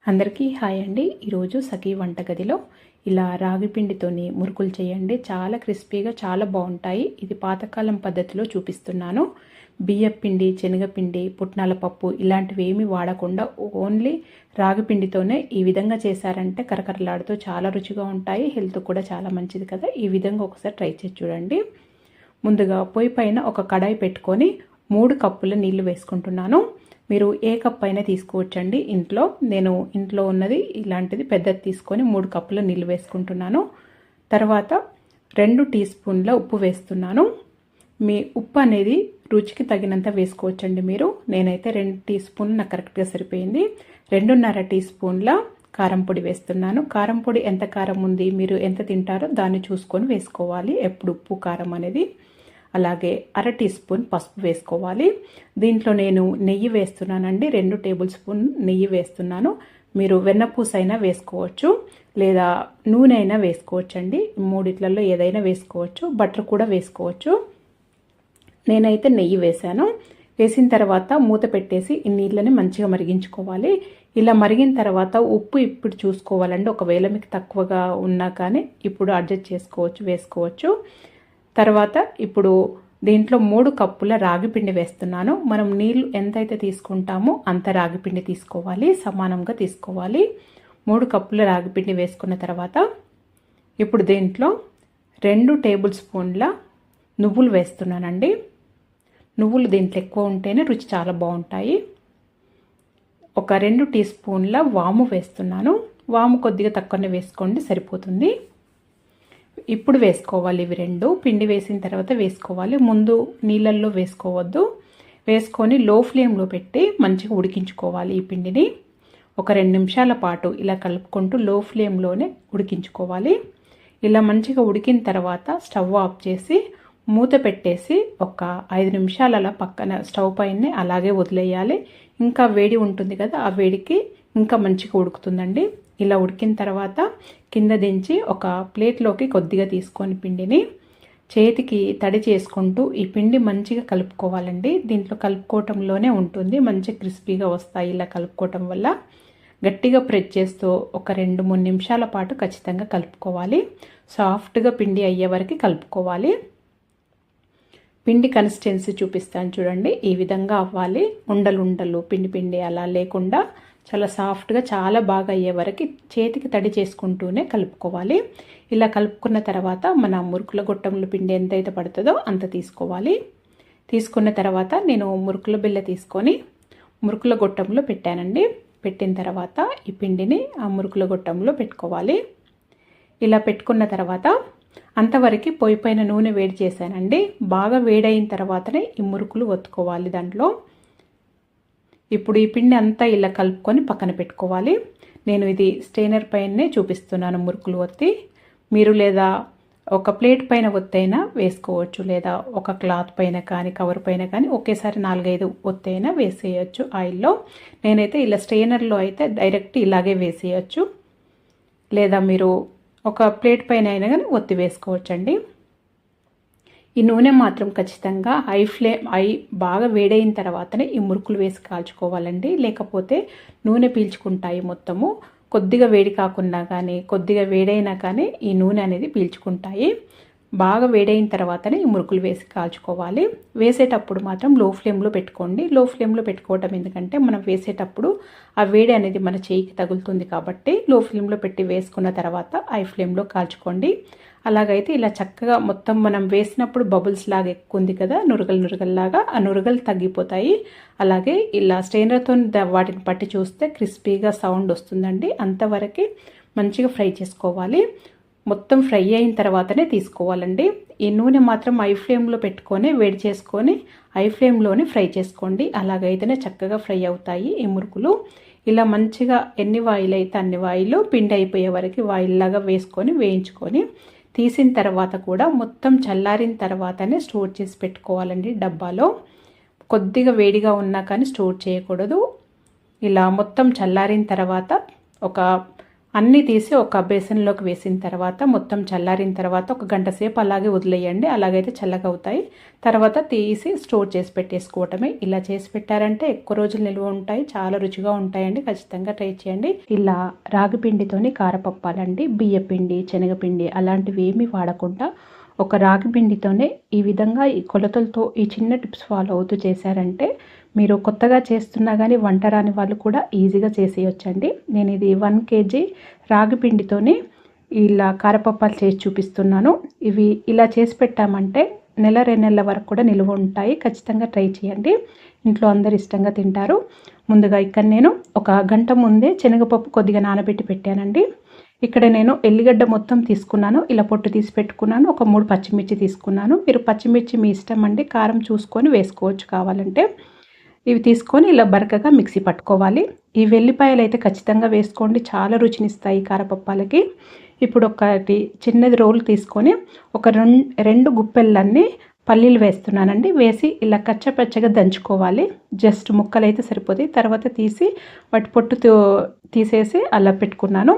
అందరికీ హాయ్ అండి. ఈరోజు సఖీ వంటగదిలో ఇలా రాగి పిండితోని మురుకులు చేయండి. చాలా క్రిస్పీగా చాలా బాగుంటాయి. ఇది పాతకాలం పద్ధతిలో చూపిస్తున్నాను. బియ్యం పిండి, శనగపిండి, పుట్నాల పప్పు ఇలాంటివి ఏమీ వాడకుండా ఓన్లీ రాగి పిండితోనే ఈ విధంగా చేశారంటే కరకరలాడుతూ చాలా రుచిగా ఉంటాయి. హెల్త్ కూడా చాలా మంచిది కదా. ఈ విధంగా ఒకసారి ట్రై చేసి చూడండి. ముందుగా పొయ్యి పైన ఒక కడాయి పెట్టుకొని 3 కప్పుల నీళ్లు వేసుకుంటున్నాను. మీరు ఏ కప్ అయినా తీసుకోవచ్చండి. నేను ఇంట్లో ఉన్నది ఇలాంటిది పెద్దది తీసుకొని 3 కప్పుల నీళ్ళు వేసుకుంటున్నాను. తర్వాత 2 టీ స్పూన్ల ఉప్పు వేస్తున్నాను. మీ ఉప్పు అనేది రుచికి తగినంత వేసుకోవచ్చండి మీరు. నేనైతే 2 టీ స్పూన్లు నాకు కరెక్ట్గా సరిపోయింది. 2.5 టీ స్పూన్ల కారం పొడి వేస్తున్నాను. కారం పొడి ఎంత కారం ఉంది, మీరు ఎంత తింటారో దాన్ని చూసుకొని వేసుకోవాలి ఎప్పుడు ఉప్పు కారం అనేది. అలాగే 1/2 టీ స్పూన్ పసుపు వేసుకోవాలి. దీంట్లో నేను నెయ్యి వేస్తున్నానండి. 2 టేబుల్ స్పూన్ నెయ్యి వేస్తున్నాను. మీరు వెన్నపూస అయినా వేసుకోవచ్చు, లేదా నూనె అయినా వేసుకోవచ్చండి. మూడిట్లలో ఏదైనా వేసుకోవచ్చు. బటర్ కూడా వేసుకోవచ్చు. నేనైతే నెయ్యి వేసాను. వేసిన తర్వాత మూత పెట్టేసి ఈ నీళ్ళని మంచిగా మరిగించుకోవాలి. ఇలా మరిగిన తర్వాత ఉప్పు ఇప్పుడు చూసుకోవాలండి. ఒకవేళ మీకు తక్కువగా ఉన్నా కానీ ఇప్పుడు అడ్జస్ట్ వేసుకోవచ్చు. తర్వాత ఇప్పుడు దీంట్లో 3 కప్పుల రాగి పిండి వేస్తున్నాను. మనం నీళ్ళు ఎంతైతే తీసుకుంటామో అంత రాగి పిండి తీసుకోవాలి, సమానంగా తీసుకోవాలి. 3 కప్పుల రాగి పిండి వేసుకున్న తర్వాత ఇప్పుడు దీంట్లో 2 టేబుల్ స్పూన్ల నువ్వులు వేస్తున్నానండి. నువ్వులు దీంట్లో ఎక్కువ ఉంటేనే రుచి చాలా బాగుంటాయి. ఒక 2 టీ స్పూన్ల వాము వేస్తున్నాను. వాము కొద్దిగా తక్కువనే వేసుకోండి, సరిపోతుంది. ఇప్పుడు వేసుకోవాలి. ఇవి 2 పిండి వేసిన తర్వాత వేసుకోవాలి. ముందు నీళ్ళల్లో వేసుకోవద్దు. వేసుకొని లో ఫ్లేమ్లో పెట్టి మంచిగా ఉడికించుకోవాలి. ఈ పిండిని ఒక 2 నిమిషాల పాటు ఇలా కలుపుకుంటూ లో ఫ్లేమ్లోనే ఉడికించుకోవాలి. ఇలా మంచిగా ఉడికిన తర్వాత స్టవ్ ఆఫ్ చేసి మూత పెట్టేసి ఒక 5 నిమిషాలు అలా పక్కన స్టవ్ పైనే అలాగే వదిలేయాలి. ఇంకా వేడి ఉంటుంది కదా, ఆ వేడికి ఇంకా మంచిగా ఉడుకుతుందండి. ఇలా ఉడికిన తర్వాత కింద దించి ఒక ప్లేట్లోకి కొద్దిగా తీసుకొని పిండిని చేతికి తడి చేసుకుంటూ ఈ పిండి మంచిగా కలుపుకోవాలండి. దీంట్లో కలుపుకోవటంలోనే ఉంటుంది, మంచిగా క్రిస్పీగా వస్తాయి. ఇలా కలుపుకోవటం వల్ల గట్టిగా ప్రెస్ చేస్తూ ఒక 2-3 నిమిషాల పాటు ఖచ్చితంగా కలుపుకోవాలి. సాఫ్ట్గా పిండి అయ్యే వరకు కలుపుకోవాలి. పిండి కన్సిస్టెన్సీ చూపిస్తాను చూడండి. ఈ విధంగా అవ్వాలి. ఉండలు పిండి అలా లేకుండా చాలా సాఫ్ట్గా చాలా బాగా అయ్యే వరకు చేతికి తడి చేసుకుంటూనే కలుపుకోవాలి. ఇలా కలుపుకున్న తర్వాత మన మురుకుల గొట్టంలో పిండి ఎంతైతే పడుతుందో అంత తీసుకోవాలి. తీసుకున్న తర్వాత నేను మురుకుల బిళ్ళ తీసుకొని మురుకుల గొట్టంలో పెట్టానండి. పెట్టిన తర్వాత ఈ పిండిని ఆ మురుకుల గొట్టంలో పెట్టుకోవాలి. ఇలా పెట్టుకున్న తర్వాత అంతవరకు పొయ్యి పైన నూనె వేడి చేశానండి. బాగా వేడైన తర్వాతనే ఈ మురుకులు ఒత్తుకోవాలి దాంట్లో. ఇప్పుడు ఈ పిండి అంతా ఇలా కలుపుకొని పక్కన పెట్టుకోవాలి. నేను ఇది స్టెయినర్ పైనే చూపిస్తున్నాను మురుకులు ఒత్తి. మీరు లేదా ఒక ప్లేట్ పైన ఒత్తైనా వేసుకోవచ్చు, లేదా ఒక క్లాత్ పైన కానీ కవర్ పైన కానీ ఒకేసారి 4-5 ఒత్తైనా వేసేయచ్చు ఆయిల్లో. నేనైతే ఇలా స్టెయినర్లో అయితే డైరెక్ట్ ఇలాగే వేసేయచ్చు, లేదా మీరు ఒక ప్లేట్ పైన అయినా కానీ ఒత్తి వేసుకోవచ్చండి. ఈ నూనె మాత్రం ఖచ్చితంగా హై బాగా వేడైన తర్వాతనే ఈ మురుకులు వేసి కాల్చుకోవాలండి. లేకపోతే నూనె పీల్చుకుంటాయి మొత్తము. కొద్దిగా వేడి కాకున్నా కానీ కొద్దిగా వేడైనా కానీ ఈ నూనె అనేది పీల్చుకుంటాయి. బాగా వేడైన తర్వాతనే ఈ మురుకులు వేసి కాల్చుకోవాలి. వేసేటప్పుడు మాత్రం లో ఫ్లేమ్లో పెట్టుకోండి. లో ఫ్లేమ్లో పెట్టుకోవటం ఎందుకంటే మనం వేసేటప్పుడు ఆ వేడి అనేది మన చేయికి తగులుతుంది కాబట్టి లో ఫ్లేమ్లో పెట్టి వేసుకున్న తర్వాత హై ఫ్లేమ్లో కాల్చుకోండి. అలాగైతే ఇలా చక్కగా మొత్తం మనం వేసినప్పుడు బబుల్స్ లాగా ఎక్కువ ఉంది కదా, నురగల్లాగా, ఆ నురగలు తగ్గిపోతాయి. అలాగే ఇలా స్టెయినర్తో వాటిని పట్టి చూస్తే క్రిస్పీగా సౌండ్ వస్తుందండి. అంతవరకు మంచిగా ఫ్రై చేసుకోవాలి. మొత్తం ఫ్రై అయిన తర్వాతనే తీసుకోవాలండి. ఈ నూనె మాత్రం హై ఫ్లేమ్లో పెట్టుకొని వేడి చేసుకొని హై ఫ్లేమ్లోనే ఫ్రై చేసుకోండి. అలాగైతేనే చక్కగా ఫ్రై అవుతాయి ఈ మురుకులు. ఇలా మంచిగా ఎన్ని వాయిల్ అయితే అన్ని వాయిలు పిండి అయిపోయే వరకు వాయిల్లాగా వేసుకొని వేయించుకొని తీసిన తర్వాత కూడా మొత్తం చల్లారిన తర్వాతనే స్టోర్ చేసి పెట్టుకోవాలండి డబ్బాలో. కొద్దిగా వేడిగా ఉన్నా కానీ స్టోర్ చేయకూడదు. ఇలా మొత్తం చల్లారిన తర్వాత ఒక అన్నీ తీసి ఒక బేసన్లోకి వేసిన తర్వాత మొత్తం చల్లారిన తర్వాత ఒక గంట సేపు అలాగే వదిలేయండి. అలాగైతే చల్లగా అవుతాయి. తర్వాత తీసి స్టోర్ చేసి పెట్టేసుకోవటమే. ఇలా చేసి పెట్టారంటే ఎక్కువ రోజులు నిల్వ ఉంటాయి. చాలా రుచిగా ఉంటాయండి. ఖచ్చితంగా ట్రై చేయండి. ఇలా రాగి పిండితోని కారపప్పాలండి. బియ్య పిండి, శనగపిండి అలాంటివి ఏమీ వాడకుండా ఒక రాగి పిండితోనే ఈ విధంగా ఈ కొలతలతో ఈ చిన్న టిప్స్ ఫాలో అవుతూ చేశారంటే మీరు కొత్తగా చేస్తున్నా కానీ వంట రాని వాళ్ళు కూడా ఈజీగా చేసేయొచ్చండి. నేను ఇది 1 kg రాగి పిండితోని ఇలా కారపప్పాలు చేసి చూపిస్తున్నాను. ఇవి ఇలా చేసి పెట్టామంటే నెల 2 నెలల వరకు కూడా నిల్వ ఉంటాయి. ఖచ్చితంగా ట్రై చేయండి. ఇంట్లో అందరు ఇష్టంగా తింటారు. ముందుగా ఇక్కడ నేను ఒక గంట ముందే శనగపప్పు కొద్దిగా నానబెట్టి పెట్టానండి. ఇక్కడ నేను ఎల్లిగడ్డ మొత్తం తీసుకున్నాను. ఇలా పొట్టు తీసి పెట్టుకున్నాను. ఒక 3 పచ్చిమిర్చి తీసుకున్నాను. మీరు పచ్చిమిర్చి మీ ఇష్టం అండి, కారం చూసుకొని వేసుకోవచ్చు కావాలంటే. ఇవి తీసుకొని ఇలా బరకగా మిక్సీ పట్టుకోవాలి. ఈ వెల్లిపాయలు అయితే ఖచ్చితంగా వేసుకోండి, చాలా రుచినిస్తాయి కారపప్పాలకి. ఇప్పుడు ఒకటి చిన్నది రోల్ తీసుకొని ఒక 2 గుప్పెళ్ళన్నీ పల్లీలు వేస్తున్నానండి. వేసి ఇలా కచ్చపచ్చగా దంచుకోవాలి. జస్ట్ ముక్కలు అయితే సరిపోతాయి. తర్వాత తీసి వాటి పొట్టు తీసేసి అలా పెట్టుకున్నాను.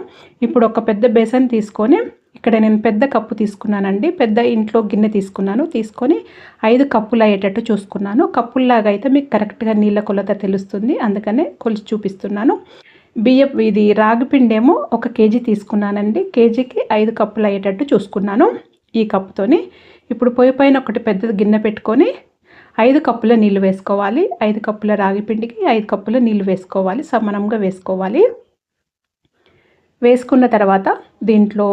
ఇప్పుడు ఒక పెద్ద బేసన్ తీసుకొని ఇక్కడ నేను పెద్ద కప్పు తీసుకున్నానండి. పెద్ద ఇంట్లో గిన్నె తీసుకున్నాను. తీసుకొని 5 కప్పులు అయ్యేటట్టు చూసుకున్నాను. కప్పుల్లాగా అయితే మీకు కరెక్ట్గా నీళ్ళ కొలత తెలుస్తుంది. అందుకనే కొలిచి చూపిస్తున్నాను. ఇది రాగి పిండేమో 1 kg తీసుకున్నానండి. కేజీకి 5 కప్పులు అయ్యేటట్టు చూసుకున్నాను ఈ కప్పుతోని. ఇప్పుడు పొయ్యి పైన ఒకటి పెద్ద గిన్నె పెట్టుకొని 5 కప్పుల నీళ్ళు వేసుకోవాలి. 5 కప్పుల రాగి పిండికి 5 కప్పుల నీళ్ళు వేసుకోవాలి. సమానంగా వేసుకోవాలి. వేసుకున్న తర్వాత దీంట్లో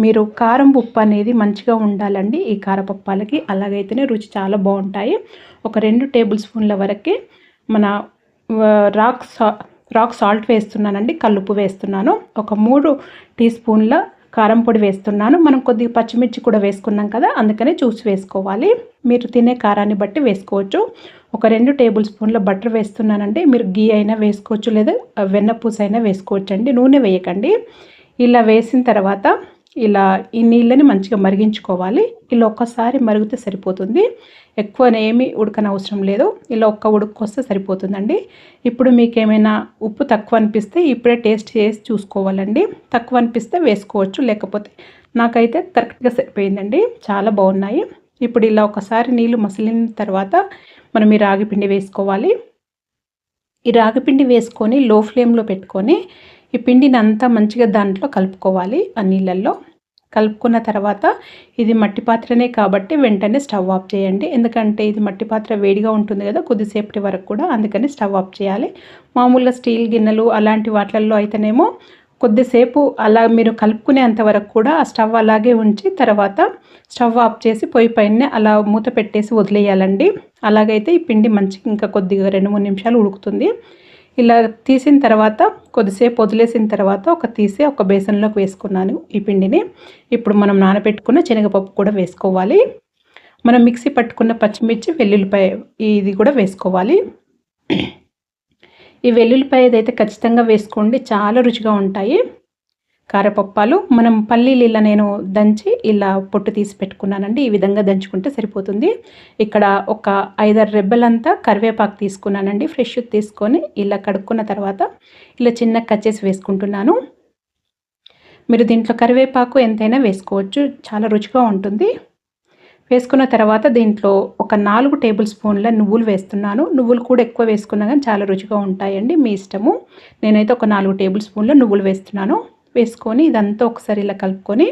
మీరు కారం ఉప్పు అనేది మంచిగా ఉండాలండి ఈ కారపప్పాలకి. అలాగైతేనే రుచి చాలా బాగుంటాయి. ఒక 2 టేబుల్ స్పూన్ల వరకు మన రాక్ సాల్ట్ వేస్తున్నానండి. కల్లుప్పు వేస్తున్నాను. ఒక 3 టీ స్పూన్ల కారం పొడి వేస్తున్నాను. మనం కొద్దిగా పచ్చిమిర్చి కూడా వేసుకున్నాం కదా, అందుకనే చూసి వేసుకోవాలి. మీరు తినే కారాన్ని బట్టి వేసుకోవచ్చు. ఒక 2 టేబుల్ స్పూన్ల బటర్ వేస్తున్నానండి. మీరు గీ అయినా వేసుకోవచ్చు, లేదా వెన్నపూస అయినా వేసుకోవచ్చు అండి. నూనె వేయకండి. ఇలా వేసిన తర్వాత ఇలా ఈ నీళ్ళని మంచిగా మరిగించుకోవాలి. ఇలా ఒక్కసారి మరిగితే సరిపోతుంది. ఎక్కువ ఏమీ ఉడకనవసరం లేదు. ఇలా ఒక్క ఉడుకొస్తే సరిపోతుందండి. ఇప్పుడు మీకు ఏమైనా ఉప్పు తక్కువ అనిపిస్తే ఇప్పుడే టేస్ట్ చేసి చూసుకోవాలండి. తక్కువ అనిపిస్తే వేసుకోవచ్చు, లేకపోతే నాకైతే కరెక్ట్గా సరిపోయిందండి. చాలా బాగున్నాయి. ఇప్పుడు ఇలా ఒకసారి నీళ్ళు మసిలిన తర్వాత మనం ఈ రాగి పిండి వేసుకోవాలి. ఈ రాగి పిండి వేసుకొని లో ఫ్లేమ్లో పెట్టుకొని ఈ పిండిని అంతా మంచిగా దాంట్లో కలుపుకోవాలి. ఆ నీళ్ళల్లో కలుపుకున్న తర్వాత ఇది మట్టి పాత్రనే కాబట్టి వెంటనే స్టవ్ ఆఫ్ చేయండి. ఎందుకంటే ఇది మట్టి పాత్ర వేడిగా ఉంటుంది కదా కొద్దిసేపటి వరకు కూడా, అందుకని స్టవ్ ఆఫ్ చేయాలి. మామూలుగా స్టీల్ గిన్నెలు అలాంటి వాటిల్లో అయితేనేమో కొద్దిసేపు అలా మీరు కలుపుకునేంత వరకు కూడా ఆ స్టవ్ అలాగే ఉంచి తర్వాత స్టవ్ ఆఫ్ చేసి పొయ్యి పైన అలా మూత పెట్టేసి వదిలేయాలండి. అలాగైతే ఈ పిండి మంచిగా ఇంకా కొద్దిగా 2-3 నిమిషాలు ఉడుకుతుంది. ఇలా తీసిన తర్వాత కొద్దిసేపు వదిలేసిన తర్వాత ఒక బేసన్లోకి వేసుకున్నాను ఈ పిండిని. ఇప్పుడు మనం నానబెట్టుకున్న శనగపప్పు కూడా వేసుకోవాలి. మనం మిక్సీ పట్టుకున్న పచ్చిమిర్చి, వెల్లుల్లిపాయ ఇది కూడా వేసుకోవాలి. ఈ వెల్లుల్లిపాయ అయితే ఖచ్చితంగా వేసుకోండి, చాలా రుచిగా ఉంటాయి కారపప్పాలు. మనం పల్లీలు ఇలా నేను దంచి ఇలా పొట్టు తీసి పెట్టుకున్నానండి. ఈ విధంగా దంచుకుంటే సరిపోతుంది. ఇక్కడ ఒక 5-6 రెబ్బలంతా కరివేపాకు తీసుకున్నానండి. ఫ్రెష్ తీసుకొని ఇలా కడుక్కున్న తర్వాత ఇలా చిన్న కట్ చేసి వేసుకుంటున్నాను. మీరు దీంట్లో కరివేపాకు ఎంతైనా వేసుకోవచ్చు, చాలా రుచిగా ఉంటుంది. వేసుకున్న తర్వాత దీంట్లో ఒక 4 టేబుల్ స్పూన్ల నువ్వులు వేస్తున్నాను. నువ్వులు కూడా ఎక్కువ వేసుకున్నా కానీ చాలా రుచిగా ఉంటాయండి, మీ ఇష్టము. నేనైతే ఒక 4 టేబుల్ స్పూన్ల నువ్వులు వేస్తున్నాను. వేసుకొని ఇదంతా ఒకసారి ఇలా కలుపుకొని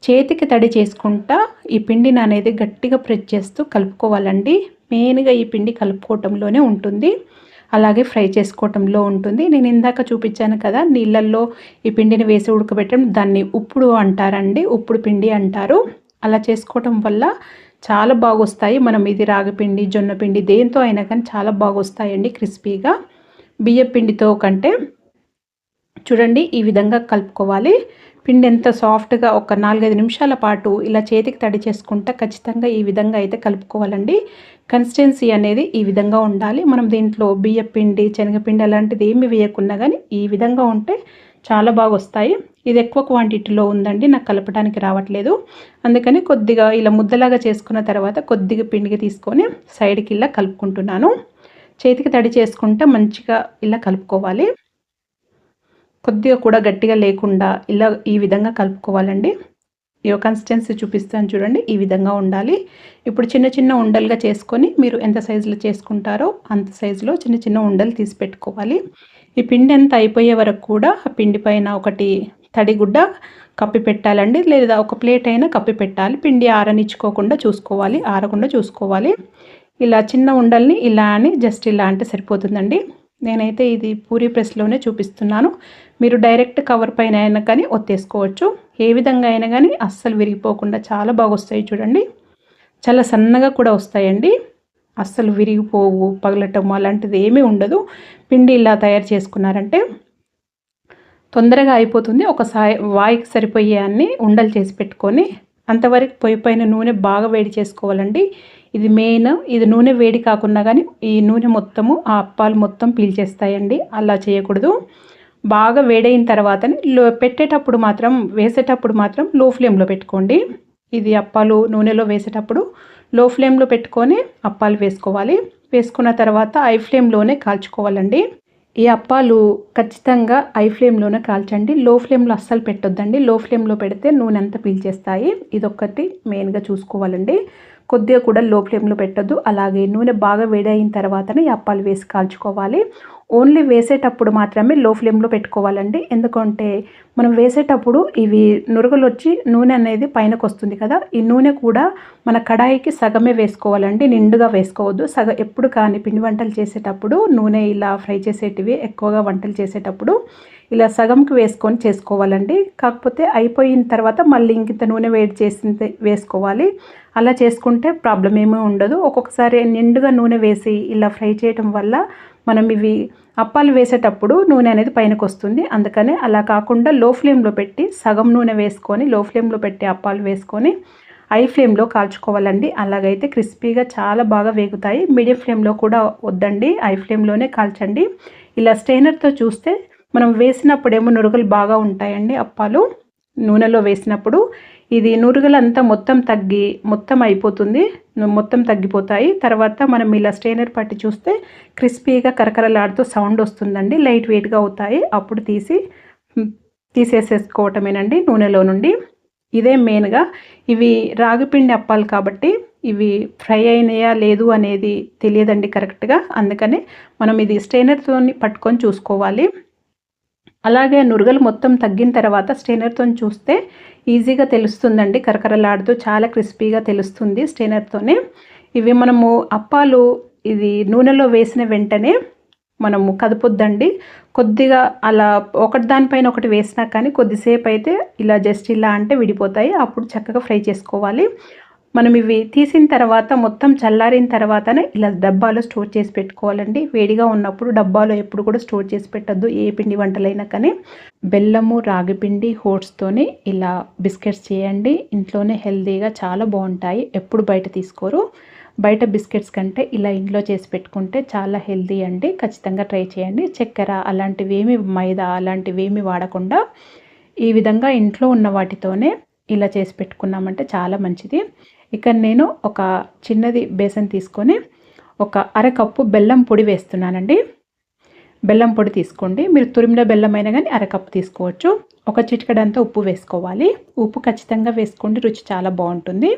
చేతికి తడి చేసుకుంటా ఈ పిండిని అనేది గట్టిగా ప్రెస్ చేస్తూ కలుపుకోవాలండి. మెయిన్గా ఈ పిండి కలుపుకోవటంలోనే ఉంటుంది, అలాగే ఫ్రై చేసుకోవటంలో ఉంటుంది. నేను ఇందాక చూపించాను కదా నీళ్ళల్లో ఈ పిండిని వేసి ఉడకబెట్టడం, దాన్ని ఉప్పుడు అంటారండి, ఉప్పుడు పిండి అంటారు. అలా చేసుకోవటం వల్ల చాలా బాగొస్తాయి. మనం ఇది రాగిపిండి, జొన్న పిండి దేంతో అయినా కానీ చాలా బాగొస్తాయండి క్రిస్పీగా. బియ్య పిండితో కంటే చూడండి ఈ విధంగా కలుపుకోవాలి. పిండి ఎంత సాఫ్ట్గా ఒక 4-5 నిమిషాల పాటు ఇలా చేతికి తడి చేసుకుంటా ఖచ్చితంగా ఈ విధంగా అయితే కలుపుకోవాలండి. కన్సిస్టెన్సీ అనేది ఈ విధంగా ఉండాలి. మనం దీంట్లో బియ్య పిండి, శనగపిండి అలాంటిది ఏమి వేయకున్నా కానీ ఈ విధంగా ఉంటే చాలా బాగా వస్తాయి. ఇది ఎక్కువ క్వాంటిటీలో ఉందండి, నాకు కలపడానికి రావట్లేదు. అందుకని కొద్దిగా ఇలా ముద్దలాగా చేసుకున్న తర్వాత కొద్దిగా పిండికి తీసుకొని సైడ్కి ఇలా కలుపుకుంటున్నాను. చేతికి తడి చేసుకుంటే మంచిగా ఇలా కలుపుకోవాలి. కొద్దిగా కూడా గట్టిగా లేకుండా ఇలా ఈ విధంగా కలుపుకోవాలండి. ఈ కన్సిస్టెన్సీ చూపిస్తాను చూడండి, ఈ విధంగా ఉండాలి. ఇప్పుడు చిన్న చిన్న ఉండలుగా చేసుకొని మీరు ఎంత సైజులో చేసుకుంటారో అంత సైజులో చిన్న చిన్న ఉండలు తీసి పెట్టుకోవాలి. ఈ పిండి అంతా అయిపోయే వరకు కూడా ఆ పిండి పైన ఒకటి తడిగుడ్డ కప్పి పెట్టాలండి, లేదా ఒక ప్లేట్ అయినా కప్పి పెట్టాలి. పిండి ఆరనిచ్చుకోకుండా చూసుకోవాలి, ఆరకుండా చూసుకోవాలి. ఇలా చిన్న ఉండల్ని ఇలా అని జస్ట్ ఇలా అంటే సరిపోతుందండి. నేనైతే ఇది పూరీ ప్రెస్లోనే చూపిస్తున్నాను. మీరు డైరెక్ట్ కవర్ పైన అయినా కానీ ఒత్తేసుకోవచ్చు. ఏ విధంగా అయినా కానీ అస్సలు విరిగిపోకుండా చాలా బాగా వస్తాయి చూడండి. చాలా సన్నగా కూడా వస్తాయండి, అస్సలు విరిగిపోవు, పగలటం అలాంటిది ఏమీ ఉండదు. పిండి ఇలా తయారు చేసుకున్నారంటే తొందరగా అయిపోతుంది. ఒకసారి వాయికి సరిపోయే అన్ని ఉండలు చేసి పెట్టుకొని అంతవరకు పొయ్యి పైన నూనె బాగా వేడి చేసుకోవాలండి. ఇది మెయిన్. ఇది నూనె వేడి కాకుండా కానీ ఈ నూనె మొత్తము ఆ అప్పాలు మొత్తం పీల్చేస్తాయండి. అలా చేయకూడదు. బాగా వేడైన తర్వాతనే పెట్టేటప్పుడు మాత్రం వేసేటప్పుడు మాత్రం లో ఫ్లేమ్లో పెట్టుకోండి. ఇది అప్పాలు నూనెలో వేసేటప్పుడు లో ఫ్లేమ్లో పెట్టుకొని అప్పాలు వేసుకోవాలి. వేసుకున్న తర్వాత హై ఫ్లేమ్లోనే కాల్చుకోవాలండి. ఈ అప్పాలు ఖచ్చితంగా హై ఫ్లేమ్లోనే కాల్చండి. లో ఫ్లేమ్లో అస్సలు పెట్టొద్దండి. లో ఫ్లేమ్లో పెడితే నూనె అంతా పీల్చేస్తాయి. ఇదొక్కటి మెయిన్గా చూసుకోవాలండి. కొద్దిగా కూడా లో ఫ్లేమ్లో పెట్టొద్దు. అలాగే నూనె బాగా వేడైన తర్వాతనే ఈ అప్పాలు వేసి కాల్చుకోవాలి. ఓన్లీ వేసేటప్పుడు మాత్రమే లో ఫ్లేమ్లో పెట్టుకోవాలండి. ఎందుకంటే మనం వేసేటప్పుడు ఇవి నురుగులు వచ్చి నూనె అనేది పైనకు వస్తుంది కదా, ఈ నూనె కూడా మన కడాయికి సగమే వేసుకోవాలండి, నిండుగా వేసుకోవద్దు. ఎప్పుడు కానీ పిండి వంటలు చేసేటప్పుడు నూనె ఇలా ఫ్రై చేసేటివి ఎక్కువగా వంటలు చేసేటప్పుడు ఇలా సగంకి వేసుకొని చేసుకోవాలండి. కాకపోతే అయిపోయిన తర్వాత మళ్ళీ ఇంకింత నూనె వేడి చేసింది వేసుకోవాలి. అలా చేసుకుంటే ప్రాబ్లం ఏమీ ఉండదు. ఒక్కొక్కసారి నిండుగా నూనె వేసి ఇలా ఫ్రై చేయటం వల్ల మనం ఇవి అప్పాలు వేసేటప్పుడు నూనె అనేది పైనకు వస్తుంది. అందుకనే అలా కాకుండా లో ఫ్లేమ్లో పెట్టి సగం నూనె వేసుకొని లో ఫ్లేమ్లో పెట్టి అప్పాలు వేసుకొని హై ఫ్లేమ్లో కాల్చుకోవాలండి. అలాగైతే క్రిస్పీగా చాలా బాగా వేగుతాయి. మీడియం ఫ్లేమ్లో కూడా వద్దండి, హై ఫ్లేమ్లోనే కాల్చండి. ఇలా స్టెయినర్తో చూస్తే మనం వేసినప్పుడేమో నురుగులు బాగా ఉంటాయండి అప్పాలు నూనెలో వేసినప్పుడు. ఇది నురుగులంతా మొత్తం అయిపోతుంది, మొత్తం తగ్గిపోతాయి. తర్వాత మనం ఇలా స్టెయినర్ పట్టి చూస్తే క్రిస్పీగా కరకరలాడుతూ సౌండ్ వస్తుందండి. లైట్ వెయిట్గా అవుతాయి. అప్పుడు తీసేసుకోవటమేనండి నూనెలో నుండి. ఇదే మెయిన్గా. ఇవి రాగిపిండి అప్పాలు కాబట్టి ఇవి ఫ్రై అయినాయా లేదు అనేది తెలియదండి కరెక్ట్గా. అందుకని మనం ఇది స్టెయినర్తో పట్టుకొని చూసుకోవాలి. అలాగే నురగలు మొత్తం తగ్గిన తర్వాత స్టెయినర్తో చూస్తే ఈజీగా తెలుస్తుందండి, కరకరలాడుతూ చాలా క్రిస్పీగా తెలుస్తుంది స్టెయినర్తోనే. ఇవి మనము అప్పాలు ఇది నూనెలో వేసిన వెంటనే మనము కదపొద్దండి. కొద్దిగా అలా ఒకటి దానిపైన ఒకటి వేసినా కానీ కొద్దిసేపు అయితే ఇలా జస్ట్ ఇలా అంటే విడిపోతాయి. అప్పుడు చక్కగా ఫ్రై చేసుకోవాలి. మనం ఇవి తీసిన తర్వాత మొత్తం చల్లారిన తర్వాతనే ఇలా డబ్బాలో స్టోర్ చేసి పెట్టుకోవాలండి. వేడిగా ఉన్నప్పుడు డబ్బాలో ఎప్పుడు కూడా స్టోర్ చేసి పెట్టద్దు, ఏ పిండి వంటలైనా కానీ. బెల్లము రాగిపిండి ఓట్స్తోని ఇలా బిస్కెట్స్ చేయండి. ఇంట్లోనే హెల్తీగా చాలా బాగుంటాయి. ఎప్పుడు బయట తీసుకోరు. బయట బిస్కెట్స్ కంటే ఇలా ఇంట్లో చేసి పెట్టుకుంటే చాలా హెల్తీ అండి. ఖచ్చితంగా ట్రై చేయండి. చక్కెర అలాంటివేమి, మైదా అలాంటివేమి వాడకుండా ఈ విధంగా ఇంట్లో ఉన్న వాటితోనే ఇలా చేసి పెట్టుకున్నామంటే చాలా మంచిది. ఇక్కడ నేను ఒక చిన్నది బేసన్ తీసుకొని ఒక అరకప్పు బెల్లం పొడి వేస్తున్నానండి. బెల్లం పొడి తీసుకోండి. మీరు తురిమిన బెల్లం అయినా కానీ అరకప్పు తీసుకోవచ్చు. ఒక చిటికెడంతా ఉప్పు వేసుకోవాలి. ఉప్పు ఖచ్చితంగా వేసుకోండి, రుచి చాలా బాగుంటుంది.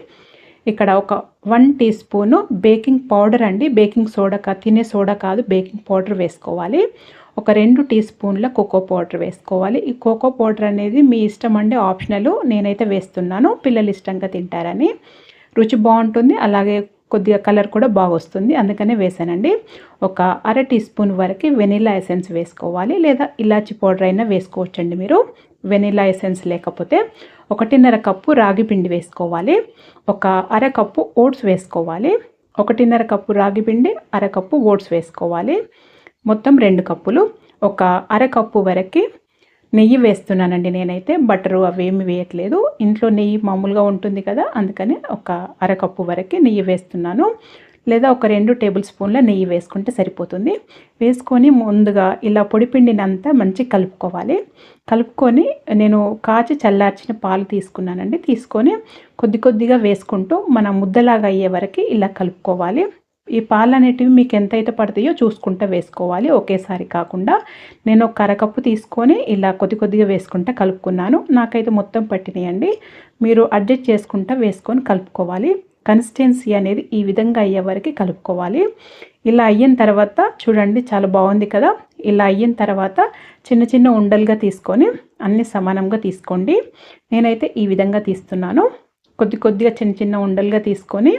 ఇక్కడ ఒక 1 టీ స్పూను బేకింగ్ పౌడర్ అండి, బేకింగ్ సోడా తినే సోడా కాదు, బేకింగ్ పౌడర్ వేసుకోవాలి. ఒక 2 టీ స్పూన్ల కోకో పౌడర్ వేసుకోవాలి. ఈ కోకో పౌడర్ అనేది మీ ఇష్టం అండి, ఆప్షనల్. నేనైతే వేస్తున్నాను, పిల్లలు ఇష్టంగా తింటారని. రుచి బాగుంటుంది, అలాగే కొద్దిగా కలర్ కూడా బాగా వస్తుంది, అందుకనే వేసానండి. ఒక అర టీ స్పూన్ వరకు వెనిలా ఎసెన్స్ వేసుకోవాలి, లేదా ఇలాచి పౌడర్ అయినా వేసుకోవచ్చండి మీరు. వెనిలా ఎసెన్స్ లేకపోతే 1.5 కప్పు రాగి పిండి వేసుకోవాలి. ఒక అర కప్పు ఓట్స్ వేసుకోవాలి. 1.5 కప్పు రాగి పిండి, అర కప్పు ఓట్స్ వేసుకోవాలి. మొత్తం 2 కప్పులు. ఒక అర కప్పు వరకు నెయ్యి వేస్తున్నానండి. నేనైతే బటరు అవేమి వేయట్లేదు, ఇంట్లో నెయ్యి మామూలుగా ఉంటుంది కదా, అందుకని ఒక అర కప్పు వరకు నెయ్యి వేస్తున్నాను. లేదా ఒక 2 టేబుల్ స్పూన్ల నెయ్యి వేసుకుంటే సరిపోతుంది. వేసుకొని ముందుగా ఇలా పొడిపిండినంతా మంచి కలుపుకోవాలి. కలుపుకొని నేను కాచి చల్లార్చిన పాలు తీసుకున్నానండి. తీసుకొని కొద్దిగా వేసుకుంటూ మన ముద్దలాగా అయ్యే వరకు ఇలా కలుపుకోవాలి. ఈ పాలు అనేటివి మీకు ఎంతైతే పడతాయో చూసుకుంటూ వేసుకోవాలి, ఒకేసారి కాకుండా. నేను ఒక అరకప్పు తీసుకొని ఇలా కొద్ది కొద్దిగా వేసుకుంటూ కలుపుకున్నాను. నాకైతే మొత్తం పట్టినాయండి. మీరు అడ్జస్ట్ చేసుకుంటూ వేసుకొని కలుపుకోవాలి. కన్సిస్టెన్సీ అనేది ఈ విధంగా అయ్యే వరకు కలుపుకోవాలి. ఇలా అయిన తర్వాత చూడండి చాలా బాగుంది కదా. ఇలా అయిన తర్వాత చిన్న చిన్న ఉండలుగా తీసుకొని అన్నీ సమానంగా తీసుకోండి. నేనైతే ఈ విధంగా తీస్తున్నాను. కొద్ది కొద్దిగా చిన్న చిన్న ఉండలుగా తీసుకొని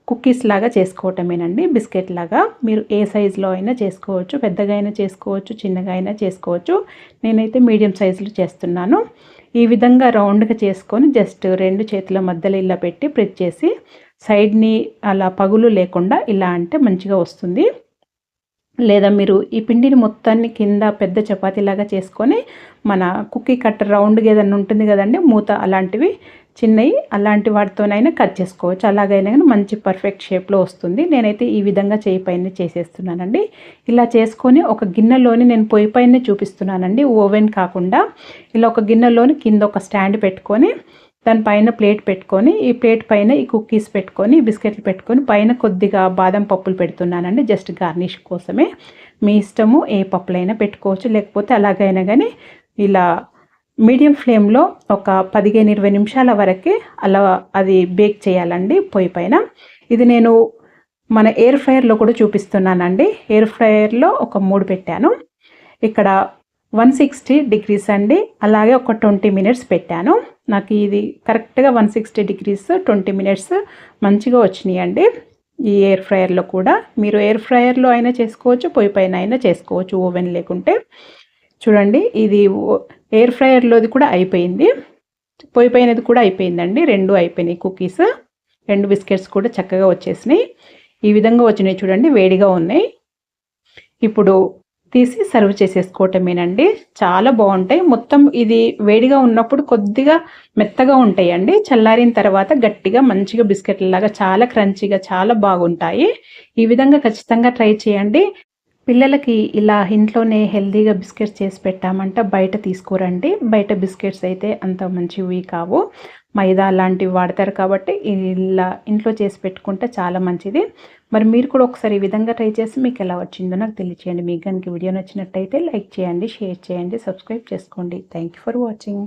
కుక్కీస్ లాగా చేసుకోవటమేనండి, బిస్కెట్ లాగా. మీరు ఏ సైజులో అయినా చేసుకోవచ్చు, పెద్దగా అయినా చేసుకోవచ్చు, చిన్నగా అయినా చేసుకోవచ్చు. నేనైతే మీడియం సైజులో చేస్తున్నాను. ఈ విధంగా రౌండ్గా చేసుకొని జస్ట్ 2 చేతుల మధ్యలో ఇలా పెట్టి ప్రెస్ చేసి సైడ్ని అలా పగులు లేకుండా ఇలా అంటే మంచిగా వస్తుంది. లేదా మీరు ఈ పిండిని మొత్తాన్ని కింద పెద్ద చపాతీలాగా చేసుకొని మన కుక్కీ కట్టర్ రౌండ్గా ఏదైనా ఉంటుంది కదండి, మూత అలాంటివి చిన్నవి, అలాంటి వాటితోనైనా కట్ చేసుకోవచ్చు. అలాగైనా కానీ మంచి పర్ఫెక్ట్ షేప్లో వస్తుంది. నేనైతే ఈ విధంగా చేయి పైన చేసేస్తున్నానండి. ఇలా చేసుకొని ఒక గిన్నెలోని, నేను పొయ్యి పైన చూపిస్తున్నానండి, ఓవెన్ కాకుండా. ఇలా ఒక గిన్నెలోని కింద ఒక స్టాండ్ పెట్టుకొని దానిపైన ప్లేట్ పెట్టుకొని, ఈ ప్లేట్ పైన ఈ కుక్కీస్ పెట్టుకొని, బిస్కెట్లు పెట్టుకొని పైన కొద్దిగా బాదం పప్పులు పెడుతున్నానండి, జస్ట్ గార్నిష్ కోసమే. మీ ఇష్టము, ఏ పప్పులైనా పెట్టుకోవచ్చు, లేకపోతే అలాగైనా కానీ ఇలా మీడియం ఫ్లేమ్లో ఒక 15-20 నిమిషాల వరకు అలా అది బేక్ చేయాలండి పొయ్యి పైన. ఇది నేను మన ఎయిర్ ఫ్రైయర్లో కూడా చూపిస్తున్నానండి. ఎయిర్ ఫ్రైయర్లో ఒక 3 పెట్టాను. ఇక్కడ 160 డిగ్రీస్ అండి. అలాగే ఒక 20 మినిట్స్ పెట్టాను. నాకు ఇది కరెక్ట్గా 160 డిగ్రీస్ 20 మినిట్స్ మంచిగా వచ్చినాయండి. ఈ ఎయిర్ ఫ్రైయర్లో కూడా మీరు ఎయిర్ ఫ్రైయర్లో అయినా చేసుకోవచ్చు, పొయ్యి పైన అయినా చేసుకోవచ్చు, ఓవెన్ లేకుంటే. చూడండి ఇది ఎయిర్ ఫ్రైయర్లోది కూడా అయిపోయింది, పొయ్యి పైనది కూడా అయిపోయిందండి. 2 అయిపోయినాయి కుక్కీస్. 2 బిస్కెట్స్ కూడా చక్కగా వచ్చేసినాయి. ఈ విధంగా వచ్చినాయి చూడండి, వేడిగా ఉన్నాయి. ఇప్పుడు తీసి సర్వ్ చేసేసుకోవటమేనండి. చాలా బాగుంటాయి. మొత్తం ఇది వేడిగా ఉన్నప్పుడు కొద్దిగా మెత్తగా ఉంటాయండి. చల్లారిన తర్వాత గట్టిగా మంచిగా బిస్కెట్లలాగా చాలా క్రంచీగా చాలా బాగుంటాయి. ఈ విధంగా ఖచ్చితంగా ట్రై చేయండి. పిల్లలకి ఇలా ఇంట్లోనే హెల్తీగా బిస్కెట్స్ చేసి పెట్టామంటే బయట తీసుకోరండి. బయట బిస్కెట్స్ అయితే అంత మంచివి కావు, మైదా లాంటివి వాడతారు. కాబట్టి ఇలా ఇంట్లో చేసి పెట్టుకుంటే చాలా మంచిది. మరి మీరు కూడా ఒకసారి ఈ విధంగా ట్రై చేసి మీకు ఎలా వచ్చిందో నాకు తెలియచేయండి. మీకు కనుక వీడియో నచ్చినట్టయితే లైక్ చేయండి, షేర్ చేయండి, సబ్స్క్రైబ్ చేసుకోండి. Thank you for watching.